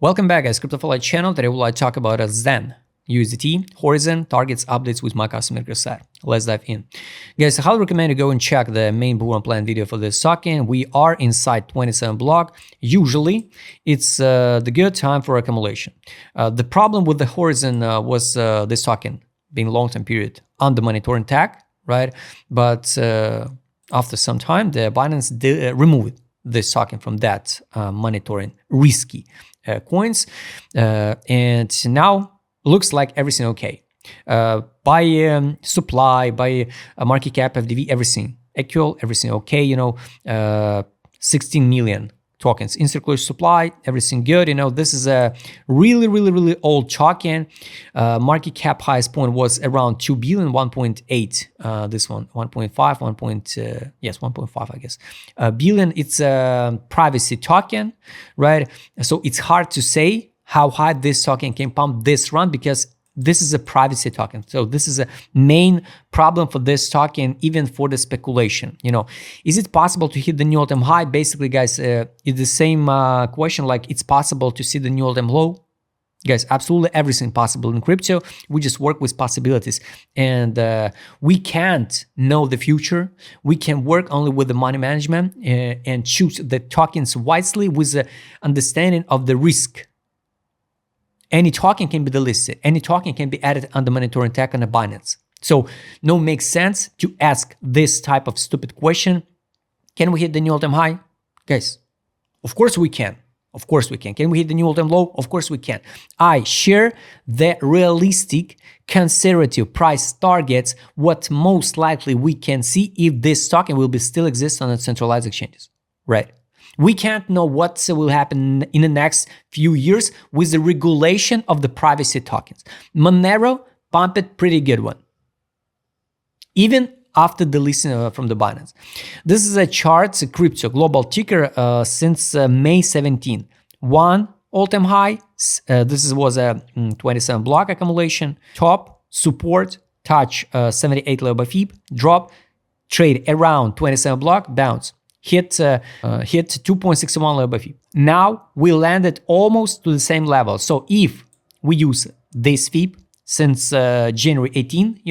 Welcome back, guys. CryptoFly channel. Today we'll talk about a ZEN USDT Horizen targets updates with my customer side. Let's dive in, guys. I highly recommend you go and check the main bull run plan video for this token. We are inside 27 block. Usually, it's the good time for accumulation. The problem with the Horizen was this token being long-term period under monitoring tag, right? But after some time, the Binance removed this token from that monitoring risky coins, and now looks like everything okay. By supply, by market cap, FDV, everything equal, everything okay. 16 million tokens in circulation supply, everything good. This is a really old token. Market cap highest point was around 2 billion, 1.8. This one 1.5, 1.5, I guess. Billion. It's a privacy token, right? So it's hard to say how high this token can pump this run because this is a privacy token. So this is a main problem for this token, even for the speculation. Is it possible to hit the new all-time high? Basically, guys, it's the same question. Like, it's possible to see the new all-time low? Guys, absolutely everything possible in crypto. We just work with possibilities, and we can't know the future. We can work only with the money management and choose the tokens wisely with the understanding of the risk. Any token can be delisted. Any token can be added under monitoring tag on the Binance. So no makes sense to ask this type of stupid question. Can we hit the new all-time high? Guys, of course we can. Of course we can. Can we hit the new all-time low? Of course we can. I share the realistic, conservative price targets, what most likely we can see if this token will be still exist on the centralized exchanges, right? We can't know what will happen in the next few years with the regulation of the privacy tokens. Monero pumped pretty good one, even after the listing from the Binance. This is a chart, it's a crypto global ticker since May 17. One all-time high. This was a 27 block accumulation. Top support, touch 78 level FIB, drop, trade around 27 block, bounce. Hit 2.61 level FIB. Now we landed almost to the same level. So if we use this FIB since January 18,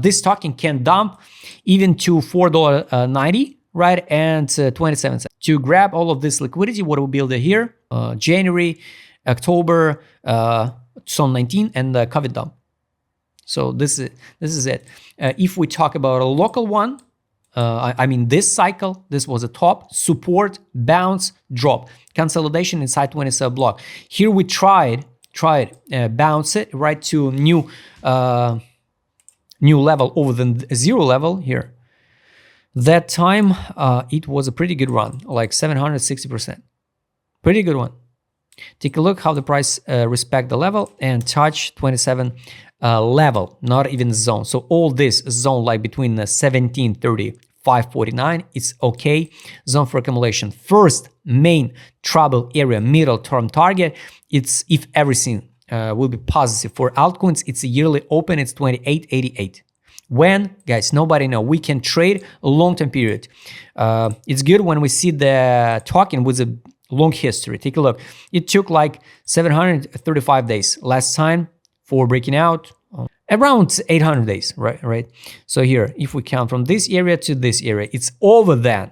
this token can dump even to $4.90, right? And 27 cents. To grab all of this liquidity, what we build here, January, October 2019, and the COVID dump. So this is it. If we talk about a local one, I mean, this cycle, this was a top, support, bounce, drop, consolidation inside 27 block. Here we tried bounce it right to new level over the zero level here. That time, it was a pretty good run, like 760%. Pretty good one. Take a look how the price respect the level and touch 27 level, not even zone. So all this zone like between 1730, 549, it's okay. Zone for accumulation. First main trouble area, middle term target. It's if everything will be positive for altcoins. It's a yearly open. It's 2888. When, guys, nobody know. We can trade a long-term period. It's good when we see the token with a long history. Take a look. It took like 735 days last time for breaking out. Around 800 days, right? So here, if we count from this area to this area, it's over than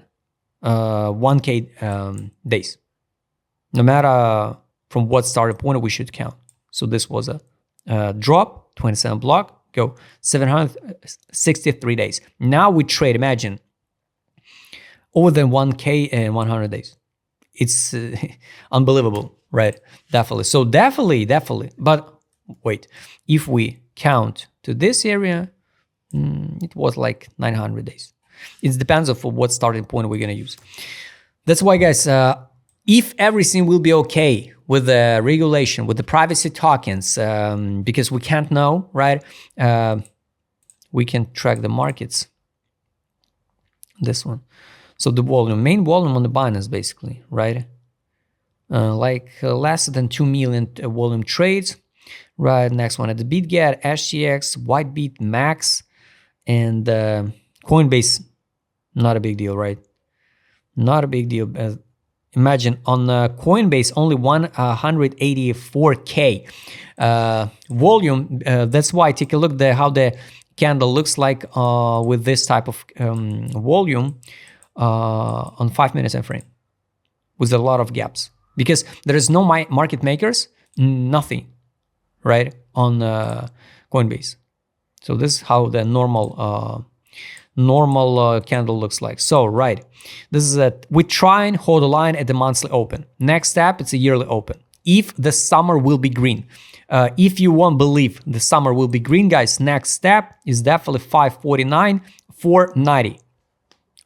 1K days. No matter from what starting point we should count. So this was a drop, 27 block, go 763 days. Now we trade, imagine, over than 1K and 100 days. It's unbelievable, right? Definitely. So definitely. But wait, if we count to this area, it was like 900 days. It depends on what starting point we're gonna use. That's why, guys, if everything will be okay with the regulation, with the privacy tokens, because we can't know, right? We can track the markets. This one. So the volume, main volume on the Binance, basically, right? Less than 2 million volume trades. Right, next one at the BitGet, HTX, Whitebit, Max, and Coinbase. Not a big deal, right? Not a big deal. Imagine on Coinbase only 184k volume. That's why take a look at how the candle looks like with this type of volume on 5 minutes time frame with a lot of gaps, because there is no market makers, nothing, right, on Coinbase. So this is how the normal candle looks like. So right, this is it. We try and hold a line at the monthly open. Next step, it's a yearly open. If the summer will be green, if you won't believe the summer will be green, guys, next step is definitely 549, 490.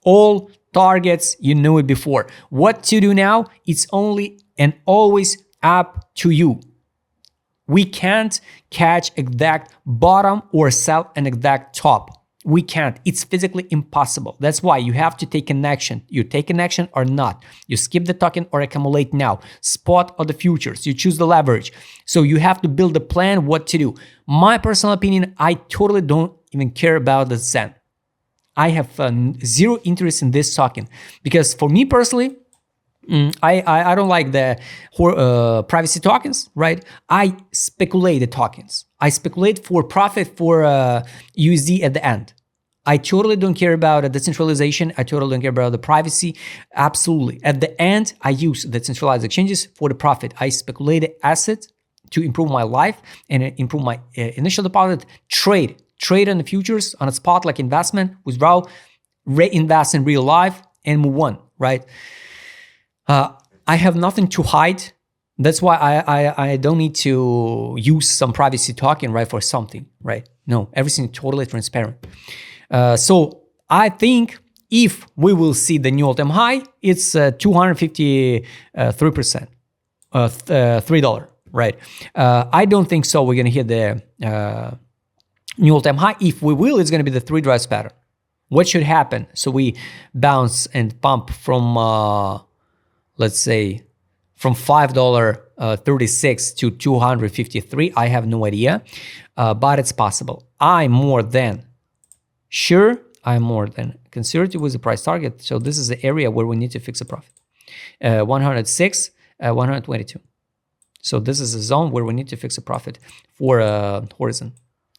All targets, you knew it before. What to do now? It's only and always up to you. We can't catch exact bottom or sell an exact top. We can't. It's physically impossible. That's why you have to take an action. You take an action or not. You skip the token or accumulate now. Spot or the futures. You choose the leverage. So you have to build a plan what to do. My personal opinion, I totally don't even care about the ZEN. I have zero interest in this token because for me personally, I don't like the privacy tokens, right? I speculate the tokens. I speculate for profit for USD at the end. I totally don't care about the decentralization. I totally don't care about the privacy. Absolutely. At the end, I use the centralized exchanges for the profit. I speculate the asset to improve my life and improve my initial deposit. Trade on the futures, on a spot like investment, withdraw, reinvest in real life, and move on, right? I have nothing to hide. That's why I don't need to use some privacy token, right, for something, right? No, everything is totally transparent. So I think if we will see the new all-time high, it's 253%, $3, right? I don't think so. We're gonna hit the new all-time high. If we will, it's gonna be the 3 drives pattern. What should happen? So we bounce and pump from let's say from $5.36 to 253. I have no idea, but it's possible. I'm more than sure, I'm more than conservative with the price target. So this is the area where we need to fix a profit. 106, 122. So this is a zone where we need to fix a profit for Horizen.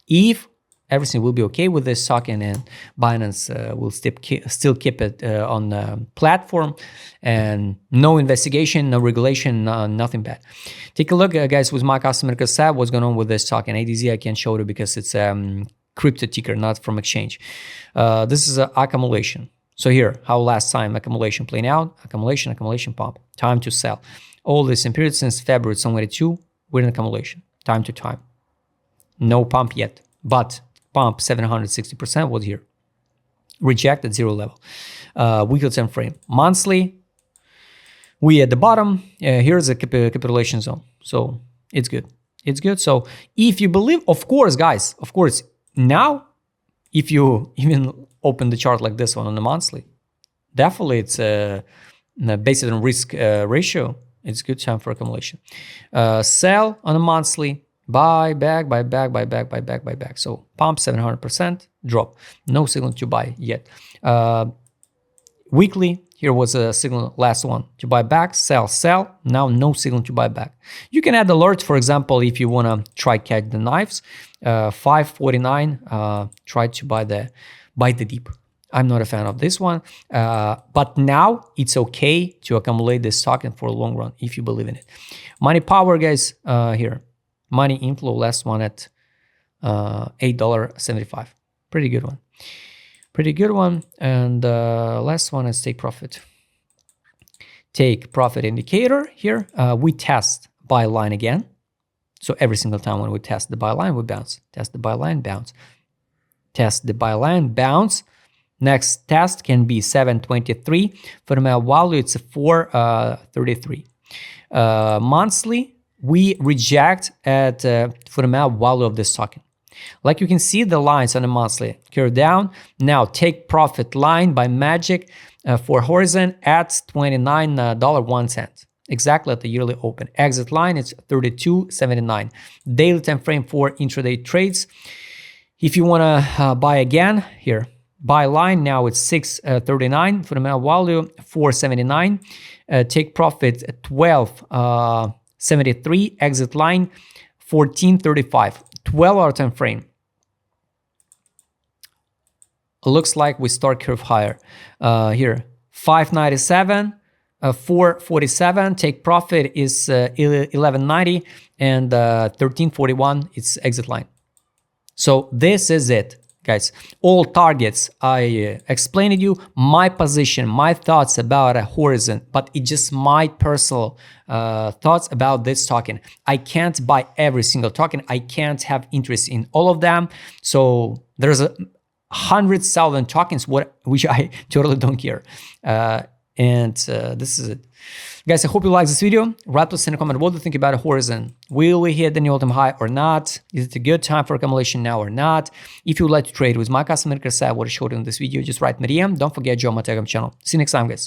If everything will be okay with this token and Binance will still keep it on the platform and no investigation, no regulation, nothing bad. Take a look, guys, with my customer Kasab, what's going on with this token. ADZ I can't show you because it's crypto ticker, not from exchange. This is accumulation. So here, how last time accumulation playing out, accumulation pump, time to sell. All this in period since February 2022, we're in accumulation, time to time. No pump yet, but pump 760% was here. Reject at 0 level. Weekly time frame. Monthly, we at the bottom. Here's a capitulation zone. So it's good. It's good. So if you believe, of course, guys, of course, now, if you even open the chart like this one on the monthly, definitely it's based on risk ratio. It's a good time for accumulation. Sell on a monthly. Buy back. So pump 700%, drop. No signal to buy yet. Weekly, here was a signal, last one, to buy back, sell. Now no signal to buy back. You can add alerts, for example, if you want to try catch the knives. 549, try to buy the dip. I'm not a fan of this one, but now it's okay to accumulate this token for a long run if you believe in it. Money power, guys, here. Money inflow, last one at $8.75. Pretty good one. And last one is take profit. Take profit indicator here. We test buy line again. So every single time when we test the buy line, we bounce. Test the buy line, bounce. Test the buy line, bounce. Next test can be 723. Fundamental value, it's 433. Monthly, we reject at fundamental value of this token. Like you can see the lines on the monthly curve down. Now take profit line by magic for Horizen at $29.01. Exactly at the yearly open. Exit line, it's 32.79. Daily time frame for intraday trades. If you want to buy again, here, buy line, now it's 639, fundamental value 479, take profit 1273, exit line 1435, 12-hour time frame. Looks like we start curve higher. Here 597, 447, take profit is 1190, and 1341 it's exit line. So this is it, guys. All targets I explained to you, my position, my thoughts about a Horizen, but it's just my personal thoughts about this token. I can't buy every single token. I can't have interest in all of them. So there's 100,000 tokens which I totally don't care. This is it. Guys, I hope you like this video. Write us in a comment what do you think about a Horizen. Will we hit the new all-time high or not? Is it a good time for accumulation now or not? If you would like to trade with my customer, what I showed you in this video, just write me DM. Don't forget to join my Telegram channel. See you next time, guys.